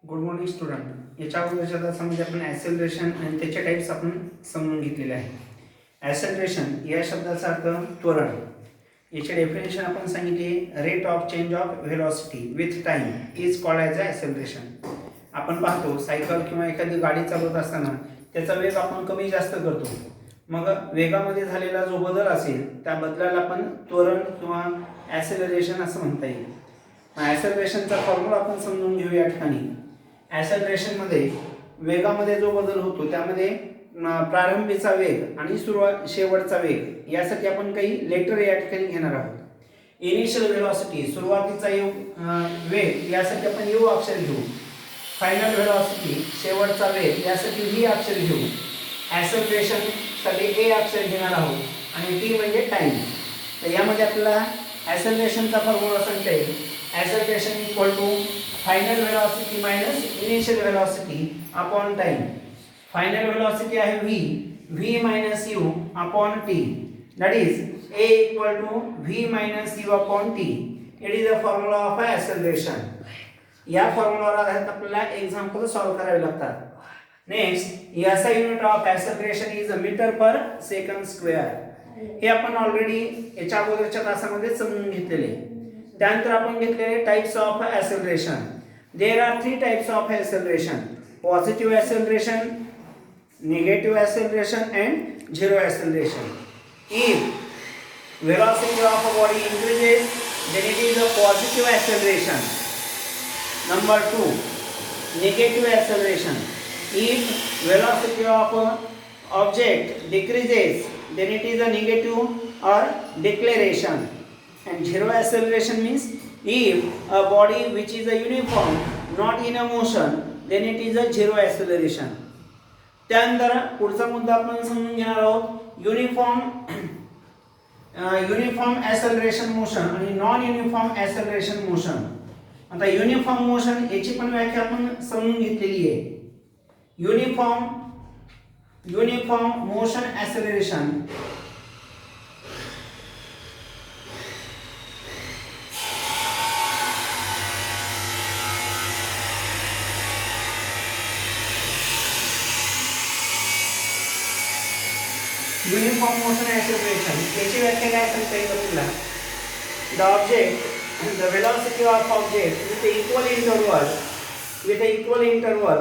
Good morning student. याच्या अगोदरच्या तासामध्ये आपण ॲसेलरेशन आणि त्याचे टाईप्स आपण समजून घेतलेले आहे. ॲसेलरेशन या शब्दाचा अर्थ त्वरण. याचे डेफिनेशन आपण सांगितले, rate of change of velocity with time is called as acceleration. आपण पाहतो सायकल किंवा एखादी गाडी चालवत असताना त्याचा वेग आपण कमी जास्त करतो. मग वेगामध्ये झालेला जो बदल असेल त्या बदलाला आपण त्वरण किंवा ॲसेलरेशन असं म्हणता येईल. ॲसेलरेशनचा फॉर्म्युला आपण समजून घेऊ या ठिकाणी. ॲसेलरेशनमध्ये वेगामध्ये जो बदल होतो त्यामध्ये प्रारंभीचा वेग आणि शेवटचा वेग यासाठी आपण काही लेटर या ठिकाणी घेणार आहोत. इनिशियल व्हेलॉसिटी सुरुवातीचा वेग यासाठी आपण यू अक्षर घेऊ. फायनल व्हेलॉसिटी शेवटचा वेग यासाठी व्ही अक्षर घेऊ. ॲसेलरेशन साठी ए अक्षर घेणार आहोत आणि टी म्हणजे टाइम. तर यामध्ये आपल्याला ॲसेलरेशनचा फॉर्म्युला सांगता येईल. Acceleration equal to final velocity minus initial velocity upon time. Final velocity आहे v minus u upon t. That is a equal to v minus u upon t. It is the formula of acceleration. या फॉर्म्युलावर आधारित आपल्याला example solve करावे लागतात. Next याचा unit of acceleration is metre per second square. हे आपण already याच्या अगोदरच्या तासामध्ये समजून घेतलेले. त्यानंतर आपण घेतलेले types of acceleration. There are 3 types of acceleration: positive acceleration, negative acceleration and zero acceleration. If velocity of a body increases, then it is a positive acceleration. Number 2, negative acceleration. If velocity of a object decreases, then it is a negative or deceleration. And zero acceleration means if a body which is a uniform, not in a motion, then it is a zero acceleration. त्यानंतर पुढचा मुद्दा आपण समजून घेणार आहोत uniform ॲसेलरेशन motion आणि non uniform ॲसेलरेशन motion. आता uniform motion याची पण व्याख्या आपण समजून घेतलेली आहे. युनिफॉर्म मोशन ॲसेलरेशन युनिफॉर्म मोशन ॲसेलरेशन याची व्याख्या काय सांगता येईल आपल्याला? The object the velocity of object with equal interval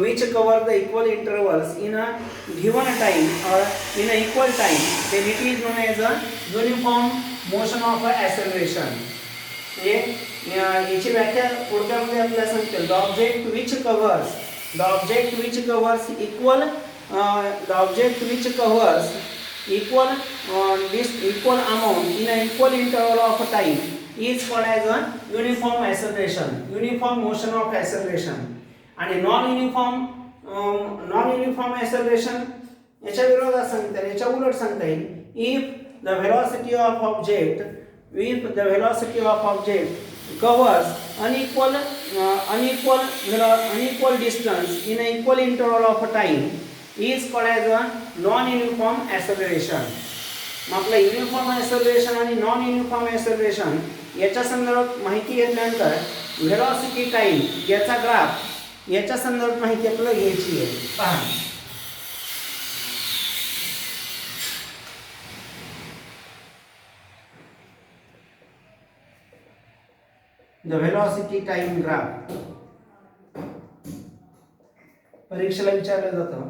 which cover the equal intervals in a given time or in a equal time, then it is known as a uniform motion of acceleration. याची व्याख्या पुढच्यामध्ये आपल्याला सांगते. The object which covers equal amount in an equal interval of time is called as a uniform acceleration, uniform motion of acceleration. आणि non uniform ॲसेलरेशन याच्या विरोधात सांगता येईल, याच्या उलट सांगता येईल. If the velocity of object covers unequal distance in an equal interval of time is called as a non-uniform acceleration. मग आपलं युनिफॉर्म ॲसेलरेशन आणि नॉन युनिफॉर्म ॲसेलरेशन याच्या संदर्भात माहिती घेतल्यानंतर व्हेलॉसिटी टाइम याचा ग्राफ याच्या संदर्भात माहिती आपल्याला घ्यायची आहे. पहा, द व्हेलॉसिटी टाइम ग्राफ परीक्षेला विचारलं जातं.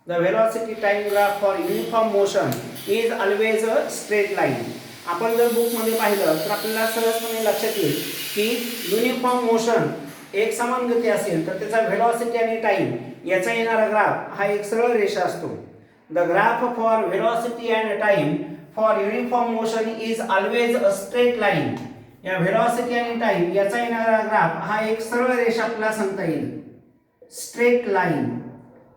The velocity time graph for uniform motion is always a straight line. आपण जर बुकमध्ये पाहिलं तर आपल्याला सहजपणे लक्षात येईल की युनिफॉर्म मोशन एक समान गती असेल तर त्याचा व्हेलॉसिटी आणि टाइम याचा येणारा ग्राफ हा एक सरळ रेषा असतो. The graph for velocity and time for uniform motion is always a straight line. या व्हेलॉसिटी आणि टाइम याचा येणारा ग्राफ हा एक सरळ रेषा आपल्याला सांगता येईल, straight line.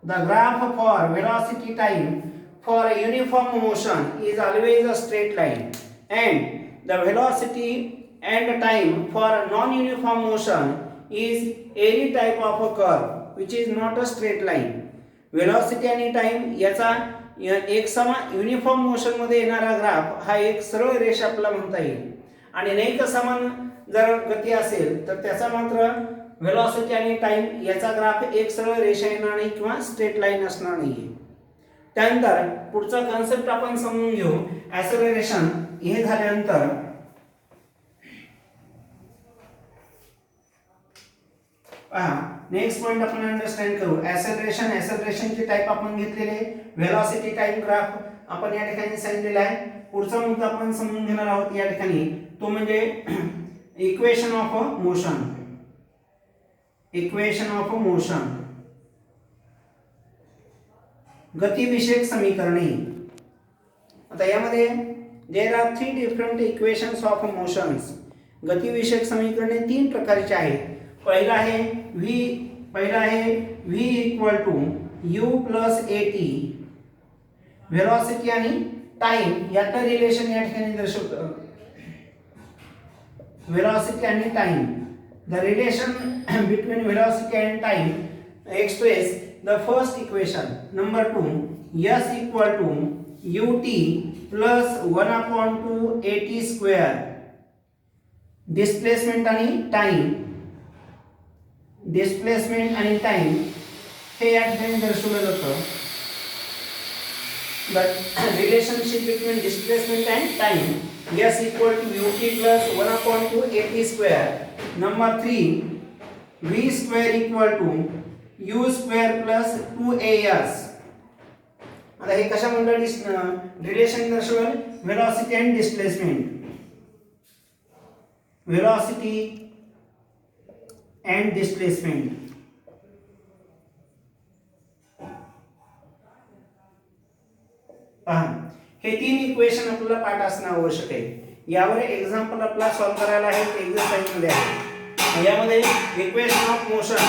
The graph for velocity time for a uniform motion is always a straight line and the velocity and time for a non uniform motion is any type of a curve which is not a straight line. velocity आणि time याचा एक समान uniform motion मध्ये येणारा graph हा एक सरळ रेषा आपल्याला म्हणता येईल. आणि नाही तर समान जर गती असेल तर त्याचा मात्र व्हेलॉसिटी आणि टाइम याचा ग्राफ एक सरळ रेषा येणार नाही किंवा स्ट्रेट लाईन असणार नाहीये. त्यानंतर पुढचा कन्सेप्ट आपण समजून घेऊ. ऍक्सेलरेशन हे झाल्यानंतर नेक्स्ट पॉइंट आपण अंडरस्टँड करू. ऍक्सेलरेशनचे टाइप आपण घेतलेले, व्हेलॉसिटी टाइम ग्राफ आपण या ठिकाणी सांगितलेला आहे. पुढचा मुद्दा आपण समजून घेणार आहोत या ठिकाणी, तो म्हणजे equation of motion. Equation of motion, गतिविषयक समीकरणे. आता यामध्ये there are 3 different equations of motions. गतिविषयक समीकरणे 3 प्रकारचे आहेत. पहिला आहे v equal to u plus at, velocity आणि टाइम याचं रिलेशन या ठिकाणी दर्शवतं. व्हेलॉसिटी आणि time, the relation between velocity and time express the first equation. Number 2, s equal to ut plus 1/2 at square. Displacement आणि टाइम, डिस्प्लेसमेंट आणि time हे या ठिकाणी दर्शवलं जातं. The relationship between displacement and time, s equal to ut plus 1/2 at square. Number 3, v square equal to u square plus 2as. आता हे कशामध्ये रिलेशन दर्शवेल? Velocity and displacement. Velocity and displacement. पहा, हे 3 इक्वेशन आपल्याला पाठ असणं आवश्यक आहे. यावर एक्झाम्पल आपला सॉल्व्ह करायला आहे, एक्सरसाइज मध्ये आहे. यामध्ये equation of motion,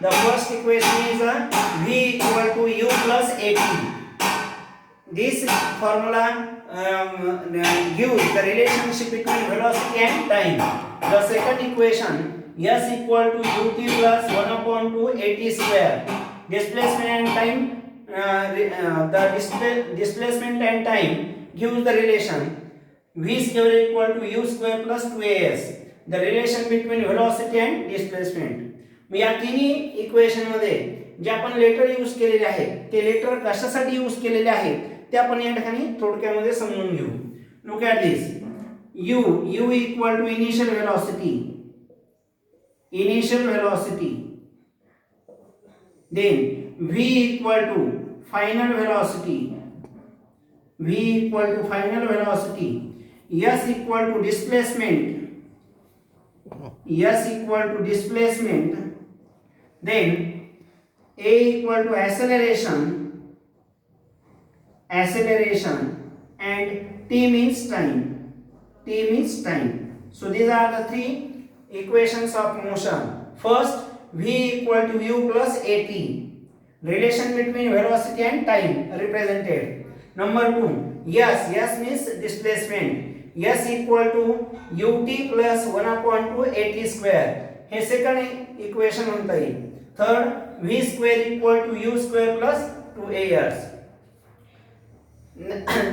the first equation is v equal to u plus at. This formula gives the relationship between velocity and time. The second equation, s equal to ut plus 1/2 at square. Displacement and time, the displacement and time gives the relation v square equal to u square plus 2as. The relation between velocity and displacement. मी या तिन्ही equation मध्ये जे आपण letter use केलेले आहेत, ते letter कशासाठी use केलेले आहेत ते आपण या ठिकाणी थोडक्यामध्ये समजून घेऊ. Look at this. u equal to initial velocity, initial velocity. Then v equal to final velocity, v equal to final velocity. s equal to displacement, s equal to displacement. Then a equal to acceleration, acceleration, and t means time, t means time. So these are the 3 equations of motion. First, v equal to u plus at, relation between velocity and time represented. Number 2, s means displacement, s equal to ut plus 1/2 at square. हे second equation म्हणता येईल. Third, v square equal to u square plus 2as.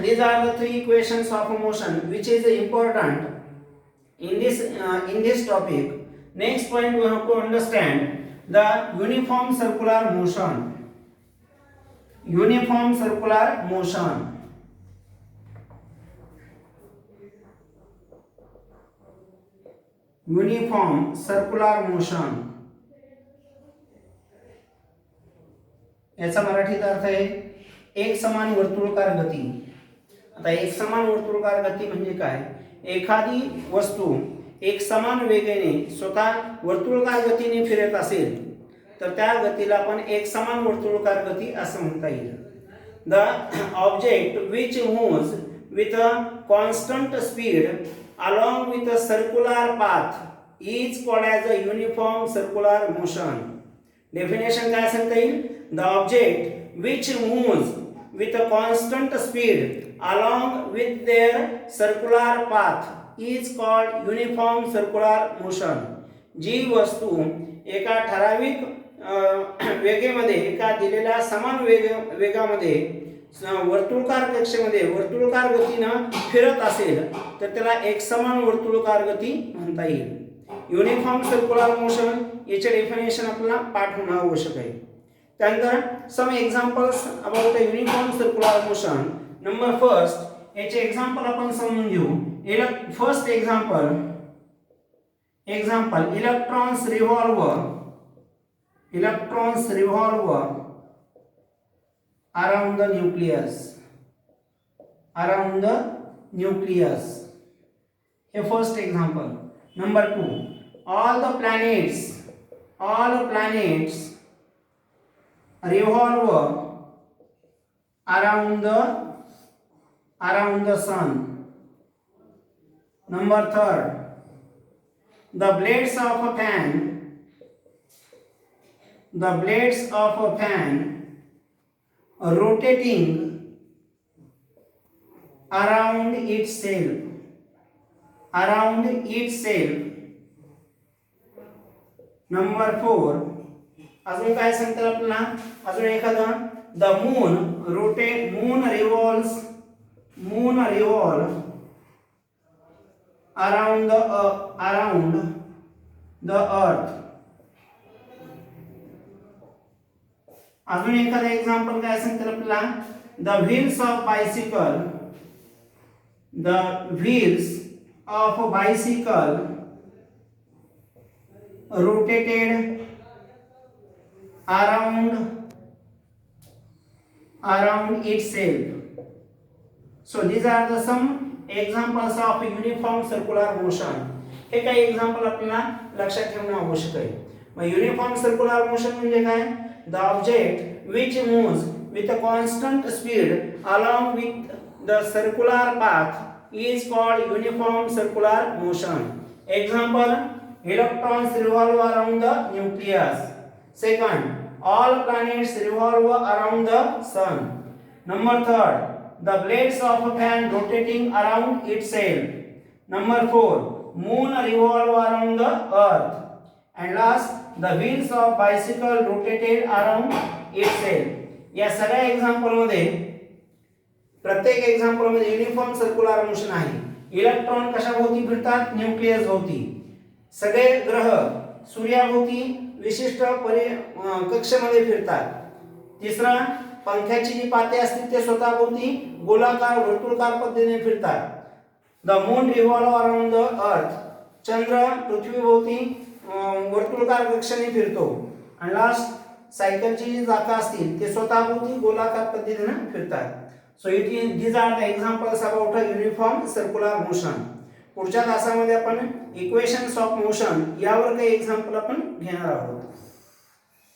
These are the 3 equations of motion which is important in this topic. Next point, we have to understand the uniform circular motion. Uniform circular motion. Uniform circular motion. याचा मराठीत अर्थ आहे एक समान वर्तुळाकार गती. आता एक समान वर्तुळाकार गती म्हणजे काय? एखादी वस्तू एक समान वेगाने स्वतः वर्तुळाकार गतीने फिरत असेल तर त्या गतीला आपण एक समान वर्तुळाकार गती असं म्हणता येईल. The object which moves with a constant speed along with a circular path is called as a uniform circular motion. Definition काय सांगता येईल? The object which moves with a constant speed along with their circular path is called uniform circular motion. जी वस्तू एका ठराविक वेगामध्ये, एका दिलेल्या समान वेगामध्ये वर्तुळाकार कक्षेमध्ये वर्तुळाकार गतीने फिरत असेल तर त्याला एक समान वर्तुळाकार गती म्हणता येईल. युनिफॉर्म सर्क्युलर मोशन याचे डेफिनेशन आपल्याला पाठ होणं आवश्यक आहे. त्यानंतर some examples about the uniform circular motion. Number first याचे एक्झाम्पल आपण समजून घेऊ. First example electrons revolve around the nucleus. A first example. Number 2, all the planets revolve around the sun. Number 3, the blades of a fan rotating around itself. Number 4, अजून काय सांगतात आपल्याला, अजून एखादं, the moon revolves around the earth. अजून एखादं example काय सांगतात आपल्याला, the wheels of bicycle rotated around itself. So these are the some examples of uniform circular motion. हे काही एक्झाम्पल आपल्याला लक्षात ठेवणं आवश्यक आहे. मग युनिफॉर्म सर्क्युलर मोशन म्हणजे काय? The object which moves with a constant speed along with the circular path is called uniform circular motion. Example, electrons revolve around the nucleus. Second, all planets revolve around the sun. Number 3, the blades of a fan rotating around itself. Number 4, moon revolve around the earth. And last, the wheels of bicycle rotated around itself. या सगळ्या example मध्ये प्रत्येक example मध्ये uniform circular motion आहे. Electron कशाभोवती फिरतात? Nucleus भोवती. सगळे ग्रह सूर्याभोवती विशिष्ट कक्षेमध्ये फिरतात. तिसरा, पंख्याची जी पाते असतील ते स्वतःभोवती गोलाकार वर्तुळाकार पद्धतीने फिरतात. The moon revolve around the earth. चंद्र पृथ्वीभोवती वर्तुळाकार कक्षेने फिरतो. आणि लास्ट, सायकलची जी चाकं असतील ते स्वतःभोवती गोलाकार पद्धतीने फिरतात. So these are the examples about a uniform circular motion. पुढच्या तासामध्ये आपण इक्वेशन्स ऑफ मोशन यावर काही एक्झाम्पल आपण घेणार आहोत.